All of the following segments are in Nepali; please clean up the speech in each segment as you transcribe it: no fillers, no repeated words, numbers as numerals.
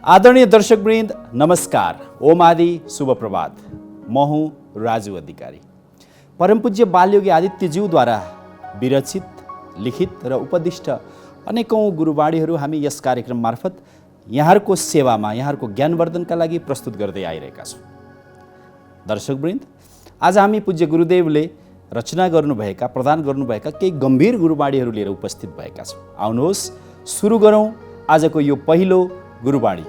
आदरणीय दर्शकवृन्द नमस्कार, ओम आदि शुभ प्रभात। म हुँ राजु अधिकारी। परमपूज्य बालयोगी आदित्यज्यूद्वारा विरचित, लिखित र उपदिष्ट अनेकौं गुरुवाणीहरू हामी यस कार्यक्रम मार्फत यहाँहरूको सेवामा, यहाँहरूको ज्ञानवर्धनका लागि प्रस्तुत गर्दै आइरहेका छौँ। दर्शकवृन्द, आज हामी पूज्य गुरुदेवले रचना गर्नुभएका, प्रदान गर्नुभएका केही गम्भीर गुरुवाणीहरू लिएर उपस्थित भएका छौँ। आउनुहोस् सुरु गरौँ आजको यो पहिलो गुरुवाणी।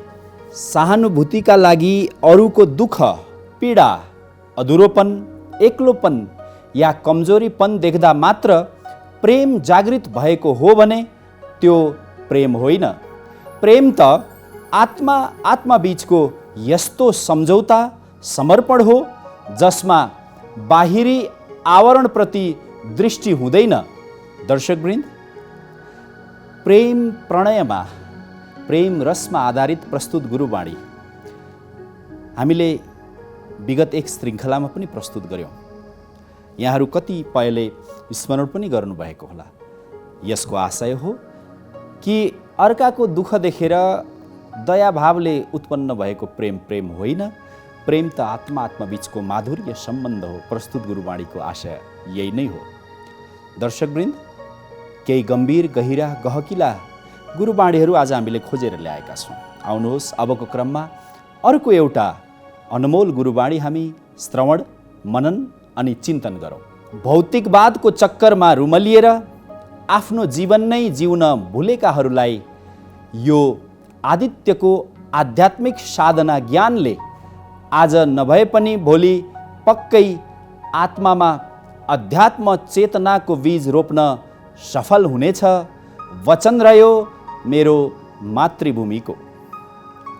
सहानुभूतिका लागि अरूको दुःख, पीडा, अधुरोपन, एक्लोपन या कमजोरीपन देख्दा मात्र प्रेम जागृत भएको हो भने त्यो प्रेम होइन। प्रेम त आत्मा बीचको यस्तो सम्झौता, समर्पण हो जसमा बाहिरी आवरणप्रति दृष्टि हुँदैन। दर्शकवृन्द, प्रेम प्रणयमा, प्रेम रसमा आधारित प्रस्तुत गुरुवाणी हामीले विगत एक श्रृङ्खलामा पनि प्रस्तुत गर्यौँ। यहाँहरू कतिपयले स्मरण पनि गर्नुभएको होला। यसको आशय हो कि अर्काको दुःख देखेर दयाभावले उत्पन्न भएको प्रेम होइन। प्रेम त आत्मा बीचको माधुर्य सम्बन्ध हो। प्रस्तुत गुरुवाणीको आशय यही नै हो। दर्शकवृन्द, केही गम्भीर, गहिरा, गहकिला गुरुवाणीहरू आज हामीले खोजेर ल्याएका छौँ। आउनुहोस् अबको क्रममा अर्को एउटा अनमोल गुरुवाणी हामी श्रवण, मनन अनि चिन्तन गरौँ। भौतिकवादको चक्करमा रुमलिएर आफ्नो जीवन नै जिउन भुलेकाहरूलाई यो आदित्यको आध्यात्मिक साधना ज्ञानले आज नभए पनि भोलि पक्कै आत्मामा अध्यात्म चेतनाको बीज रोप्न सफल हुनेछ। वचन रह्यो मेरो मातृभूमिको।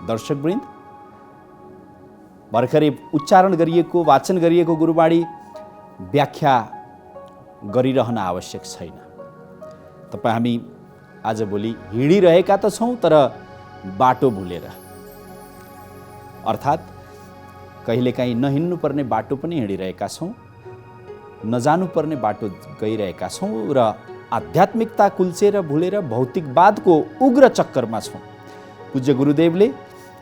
दर्शकवृन्द, भर्खरै उच्चारण गरिएको, वाचन गरिएको गुरुवाणी व्याख्या गरिरहन आवश्यक छैन। हामी आजभोलि हिँडिरहेका त छौँ, तर बाटो भुलेर, अर्थात् कहिलेकाहीँ नहिँड्नुपर्ने बाटो पनि हिँडिरहेका छौँ, नजानुपर्ने बाटो गइरहेका छौँ र आध्यात्मिकता कुल्चेर भुलेर भौतिकवादको उग्र चक्करमा छौँ। पूज्य गुरुदेवले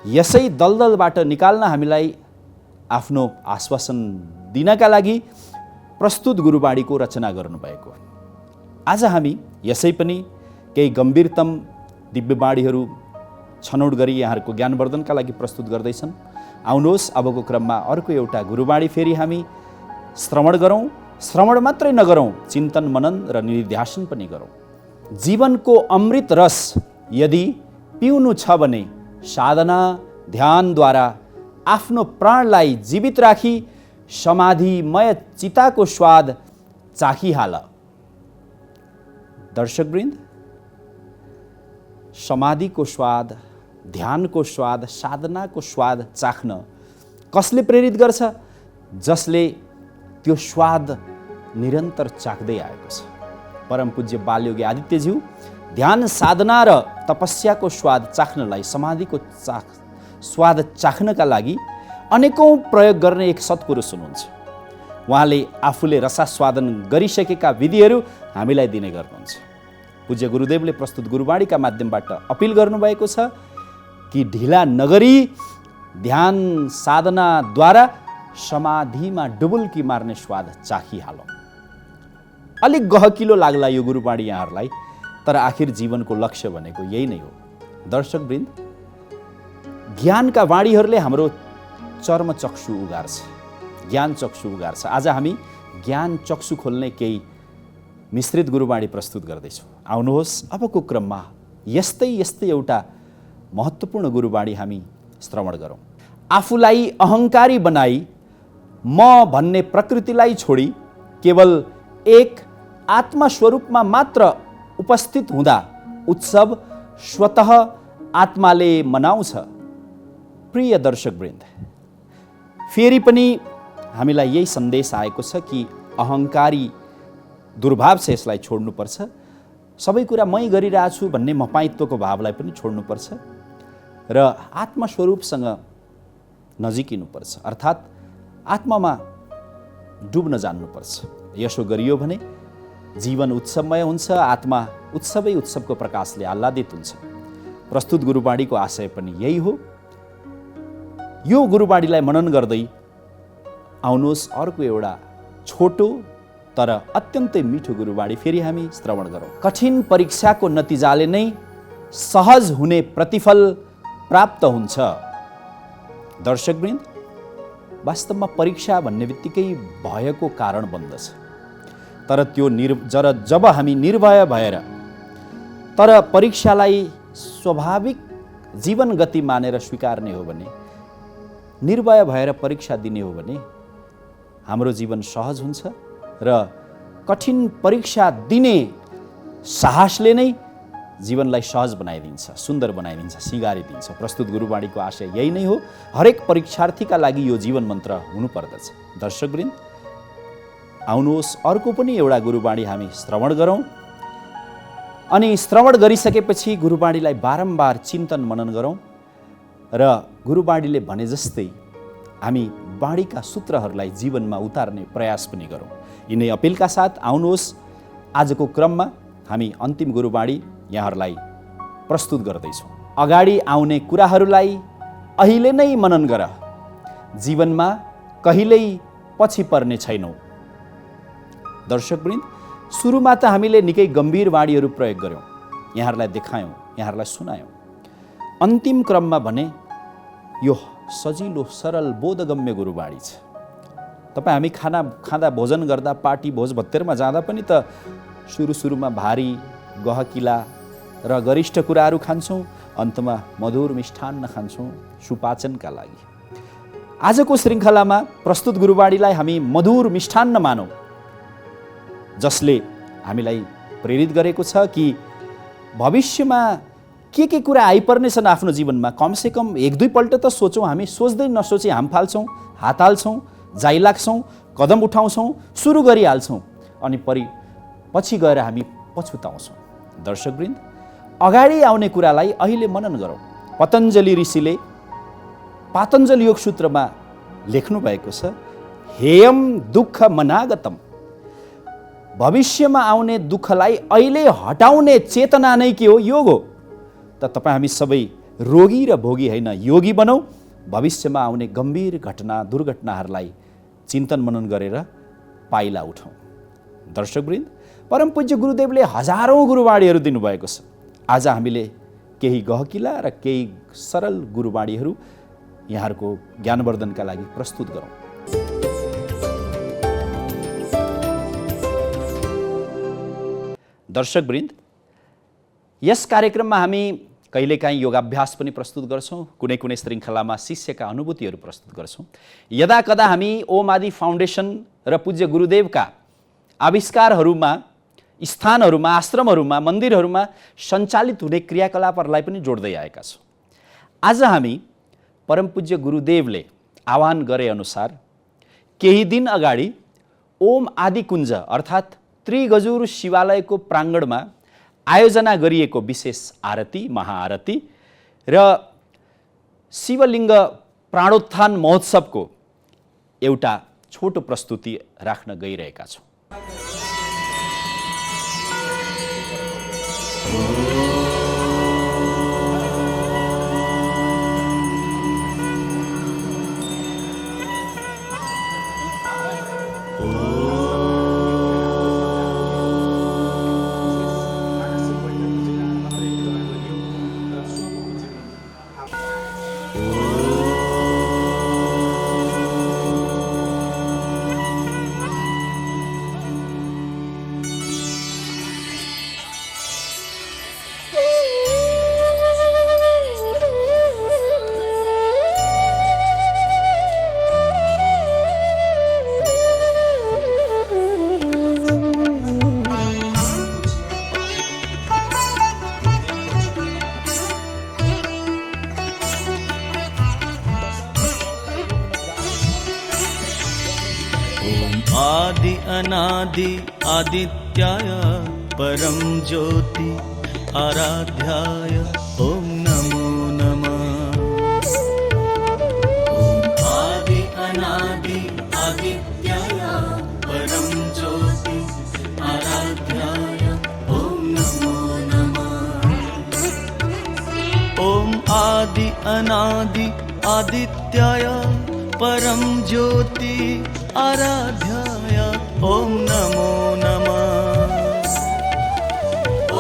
यसै दलदलबाट निकाल्न हामीलाई आफ्नो आश्वासन दिनका लागि प्रस्तुत गुरुवाणीको रचना गर्नुभएको। आज हामी यसै पनि केही गम्भीरतम दिव्यवाणीहरू छनौट गरी यहाँहरूको ज्ञानवर्धनका लागि प्रस्तुत गर्दैछन्। आउनुहोस् अबको क्रममा अर्को एउटा गुरुवाणी फेरि हामी श्रवण गरौँ। श्रवण मात्रै नगरौँ, चिन्तन, मनन र निधिध्यासन पनि गरौँ। जीवनको अमृत रस यदि पिउनु छ भने साधना, ध्यानद्वारा आफ्नो प्राणलाई जीवित राखी समाधिमय चिताको स्वाद चाखिहाल। दर्शकवृन्द, समाधिको स्वाद, ध्यानको स्वाद, साधनाको स्वाद चाख्न कसले प्रेरित गर्छ? जसले त्यो स्वाद निरन्तर चाख्दै आएको छ। परम पूज्य बालयोगी आदित्यज्यू ध्यान, साधना र तपस्याको स्वाद चाख्नलाई, समाधिको स्वाद चाख्नका लागि अनेकौं प्रयोग गर्ने एक सत्पुरुष हुनुहुन्छ। उहाँले आफूले रसास्वादन गरिसकेका विधिहरू हामीलाई दिने गर्नुहुन्छ। पूज्य गुरुदेवले प्रस्तुत गुरुवाणीका माध्यमबाट अपिल गर्नुभएको छ कि ढिला नगरी ध्यान साधनाद्वारा समाधिमा डुबुल्की मार्ने स्वाद चाखिहालौँ। अलिक गहकिलो लाग्ला यो गुरुवाणी यहाँहरूलाई, तर आखिर जीवनको लक्ष्य भनेको यही नै हो। दर्शकवृन्द, ज्ञानका वाणीहरूले हाम्रो चर्म चक्षु उगार्छ, ज्ञान चक्षु उगार्छ। आज हामी ज्ञान चक्षु खोल्ने केही मिश्रित गुरुवाणी प्रस्तुत गर्दैछौँ। आउनुहोस् अबको क्रममा यस्तै एउटा महत्त्वपूर्ण गुरुवाणी हामी श्रवण गरौँ। आफूलाई अहङ्कारी बनाई म भन्ने प्रकृतिलाई छोडी केवल एक आत्मा स्वरूपमा मात्र उपस्थित हुँदा उत्सव स्वतः आत्माले मनाउँछ। प्रिय दर्शकवृन्द, फेरि पनि हामीलाई यही सन्देश आएको छ कि अहङ्कारी दुर्भाव छ, यसलाई छोड्नुपर्छ। सबै कुरा मै गरिरहेछु भन्ने मपाइत्वको भावलाई पनि छोड्नुपर्छ र आत्मस्वरूपसँग नजिकिनुपर्छ, अर्थात् आत्मामा डुब्न जान्नुपर्छ। यसो गरियो भने जीवन उत्सवमय हुन्छ, आत्मा उत्सवको प्रकाशले आह्लादित हुन्छ। प्रस्तुत गुरुबाणीको आशय पनि यही हो। यो गुरुबाणीलाई मनन गर्दै आउनुहोस् अर्को एउटा छोटो तर अत्यन्तै मिठो गुरुबाणी फेरि हामी श्रवण गरौँ। कठिन परीक्षाको नतिजाले नै सहज हुने प्रतिफल प्राप्त हुन्छ। दर्शकवृन्द, वास्तवमा परीक्षा भन्ने बित्तिकै भयको कारण बन्दछ। तर त्यो जब हामी निर्भय भएर तर परीक्षालाई स्वाभाविक जीवन गति मानेर स्वीकार्ने हो भने, निर्भय भएर परीक्षा दिने हो भने हाम्रो जीवन सहज हुन्छ र कठिन परीक्षा दिने साहसले नै जीवनलाई सहज बनाइदिन्छ, सुन्दर बनाइदिन्छ, सिँगारिदिन्छ। प्रस्तुत गुरुबाणीको आशय यही नै हो। हरेक परीक्षार्थीका लागि यो जीवन मन्त्र हुनुपर्दछ। दर्शकवृन्द, आउनुहोस् अर्को पनि एउटा गुरुबाणी हामी श्रवण गरौँ अनि श्रवण गरिसकेपछि गुरुबाणीलाई बारम्बार चिन्तन मनन गरौँ र गुरुबाणीले भने जस्तै हामी बाणीका सूत्रहरूलाई जीवनमा उतार्ने प्रयास पनि गरौँ। यिनै अपिलका साथ आउनुहोस् आजको क्रममा हामी अन्तिम गुरुबाणी यहाँहरूलाई प्रस्तुत गर्दैछौँ। अगाडि आउने कुराहरूलाई अहिले नै मनन गर, जीवनमा कहिल्यै पछि पर्ने छैनौ। दर्शकवृन्द, सुरुमा त हामीले निकै गम्भीर वाणीहरू प्रयोग गऱ्यौँ, यहाँहरूलाई देखायौँ, यहाँहरूलाई सुनायौँ। अन्तिम क्रममा भने यो सजिलो सरल बोधगम्य गुरुबाणी छ। तपाईँ हामी खाँदा भोजन गर्दा पार्टी भोज भत्तेरमा जाँदा पनि त सुरुमा भारी गहकिला र गरिष्ठ कुराहरू खान्छौँ, अन्तमा मधुर मिष्ठान्न खान्छौँ सुपाचनका लागि। आजको श्रृङ्खलामा प्रस्तुत गुरुबाणीलाई हामी मधुर मिष्ठान्न मानौँ, जसले हामीलाई प्रेरित गरेको छ कि भविष्यमा के कुरा आइपर्नेछन् आफ्नो जीवनमा कमसेकम एक दुई पल्ट त सोचौँ। हामी सोच्दै नसोची हाम फाल्छौँ, हात हाल्छौँ, जाइ लाग्छौँ, कदम उठाउँछौँ, सुरु गरिहाल्छौँ अनि पछि गएर हामी पछुताउँछौँ। दर्शकवृन्द, अगाडि आउने कुरालाई अहिले मनन गरौँ। पतञ्जलि ऋषिले पातञ्जल योग सूत्रमा लेख्नु भएको छ, हेयम दुःख मनागतम। भविष्यमा आउने दुःखलाई अहिले हटाउने चेतना नै के हो? योग हो। त तपाईँ हामी सबै रोगी र भोगी होइन, योगी बनौँ। भविष्यमा आउने गम्भीर घटना दुर्घटनाहरूलाई चिन्तन मनन गरेर पाइला उठाउँ। दर्शकवृन्द, परम पूज्य गुरुदेवले हजारौँ गुरुबाणीहरू दिनुभएको छ। आज हामीले केही गहकिला र केही सरल गुरुबाणीहरू यहाँहरूको ज्ञानवर्धनका लागि प्रस्तुत गरौँ। दर्शकवृन्द, यस कार्यक्रममा हामी कहिलेकाहीँ योगाभ्यास पनि प्रस्तुत गर्छौँ, कुनै श्रृङ्खलामा शिष्यका अनुभूतिहरू प्रस्तुत गर्छौँ। यदाकदा हामी ओम आदि फाउन्डेसन र पूज्य गुरुदेवका आविष्कारहरूमा, स्थानहरूमा, आश्रमहरूमा, मन्दिरहरूमा सञ्चालित हुने क्रियाकलापहरूलाई पनि जोड्दै आएका छौँ। आज हामी परम पूज्य गुरुदेवले आह्वान गरे अनुसार केही दिन अगाडि ओम आदि कुञ्ज अर्थात् त्रिगजुर शिवालयको प्राङ्गणमा आयोजना गरिएको विशेष आरती, महाआरती र शिवलिङ्ग प्राणोत्थान महोत्सवको एउटा छोटो प्रस्तुति राख्न गइरहेका छौँ। आदि अनादि आदित्याय परम ज्योति आराध्याय ओम नमो नमः। आदि अनादि आदित्याय परम ज्योति आराध्याय ओम नमो नमः। आदि अनादि आदित्याय परम ज्योति आराध्याय ॐ नमो नमः।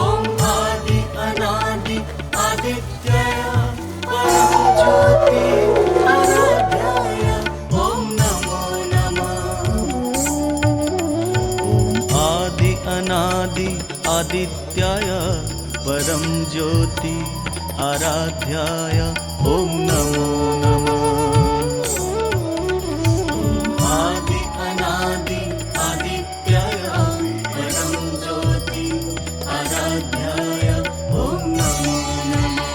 ॐ आदि अनादि आदित्याय परम ज्योति आराध्याय ॐ नमो नमः। ॐ आदि अनादि आदित्याय परम ज्योति आराध्याय ॐ नमो नमः। ॐ आदि अनादि आदित्याय परम ज्योति आराध्याय ॐ नमो नमः।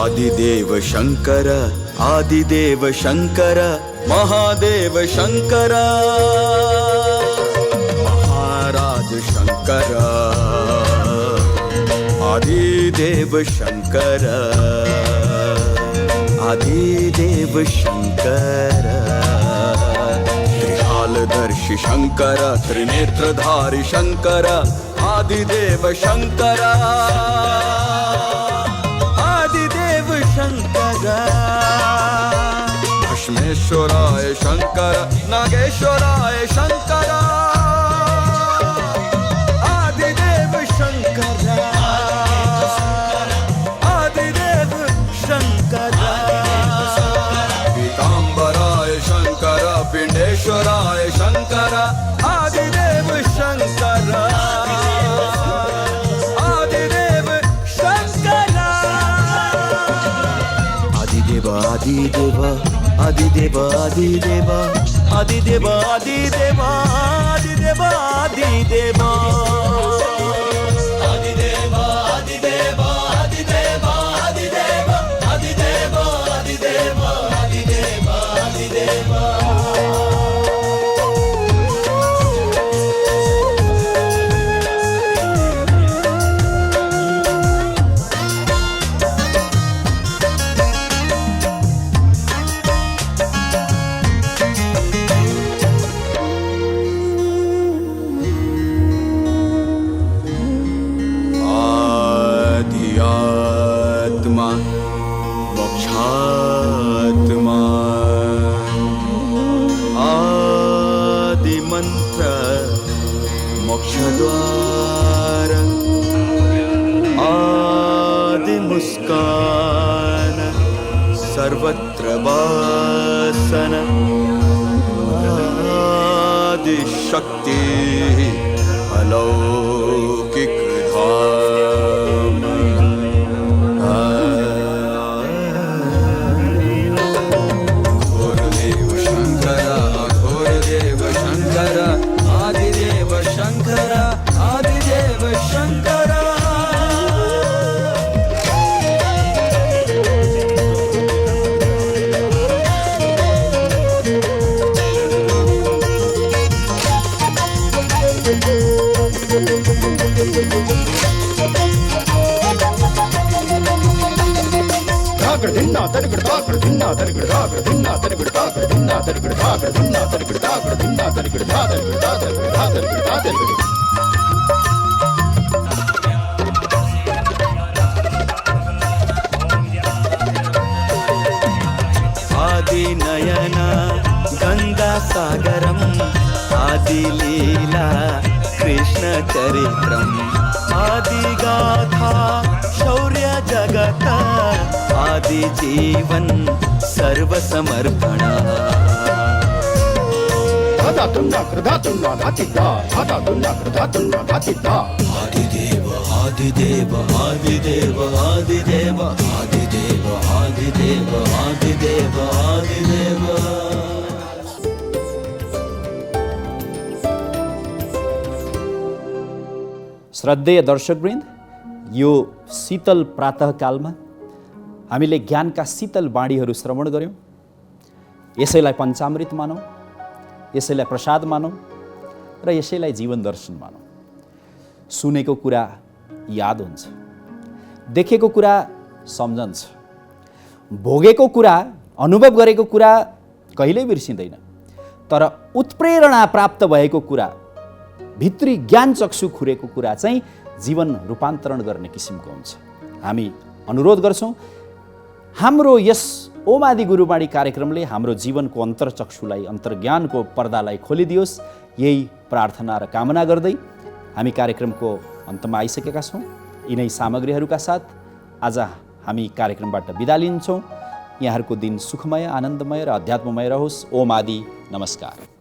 आदिदेव शंकर आदिदेव शंकर महादेव शंकर महाराज शंकर आदिदेव शंकर आदिदेव शंकर त्रिकालदर्शी शंकर त्रिनेत्रधारी शंकर आदिदेव शंकर भस्मेश्वराय शंकर नागेश्वराय शंकर आदिदेव शंकर आदिदेव शंकर पीतांबराय शंकर पिंडेश्वराय शंकर आदिदेव शंकर आदिदेव शंकर आदिदेव आदिदेव आदिदेव आदिदेव आदिदेव आदिदेव आदिदेव आदिदेव आदिदेव आदिदेव आदिदेव आदिदेव आत्मा मोक्षात्मा आदि मंत्र मोक्षद्वार आदि मुस्कान सर्वत्र वासन आदि शक्ति अलौकिक धाम घोरदेव शंकर घोरदेव शंकर आदिदेव शंकर आदिदेव शंकर आदि नयन गंगा सागरम आदि लीला कृष्ण चरित्रम आदि गाथा शौर्य जगत आदि जीवन सर्व समर्पण आदिदेव आदिदेव आदिदेव आदिदेव आदिदेव आदिदेव आदिदेव आदिदेव श्रद्धेय दर्शकवृन्द, यो शीतल प्रातःकालमा हामीले ज्ञानका शीतल बाणीहरू श्रवण गऱ्यौँ। यसैलाई पञ्चामृत मानौँ, यसैलाई प्रसाद मानौँ र यसैलाई जीवन दर्शन मानौँ। सुनेको कुरा याद हुन्छ, देखेको कुरा सम्झन्छ, भोगेको कुरा अनुभव गरेको कुरा कहिल्यै बिर्सिँदैन। तर उत्प्रेरणा प्राप्त भएको कुरा, भित्री ज्ञान चक्षु खुरेको कुरा चाहिँ जीवन रूपान्तरण गर्ने किसिमको हुन्छ। हामी अनुरोध गर्छौँ हाम्रो यस ओम आदि गुरुवाणी कार्यक्रमले हाम्रो जीवनको अन्तरचक्षुलाई, अन्तर्ज्ञानको पर्दालाई खोलिदियोस्, यही प्रार्थना र कामना गर्दै हामी कार्यक्रमको अन्तमा आइसकेका छौँ। यिनै सामग्रीहरूका साथ आज हामी कार्यक्रमबाट बिदा लिन्छौँ। यहाँहरूको दिन सुखमय, आनन्दमय र अध्यात्ममय रहोस्। ओम आदि नमस्कार।